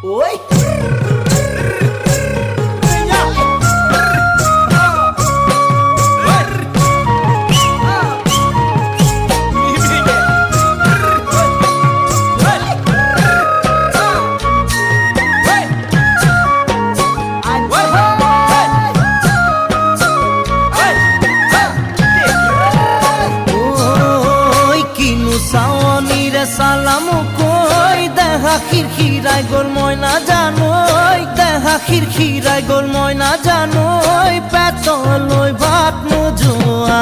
ওই সালামু কই দেখা খিরখিরাই গোল ময়না জানোই দেখা খিরখিরাই গোল ময়না জানোই পেট লই ভাত নোজোয়া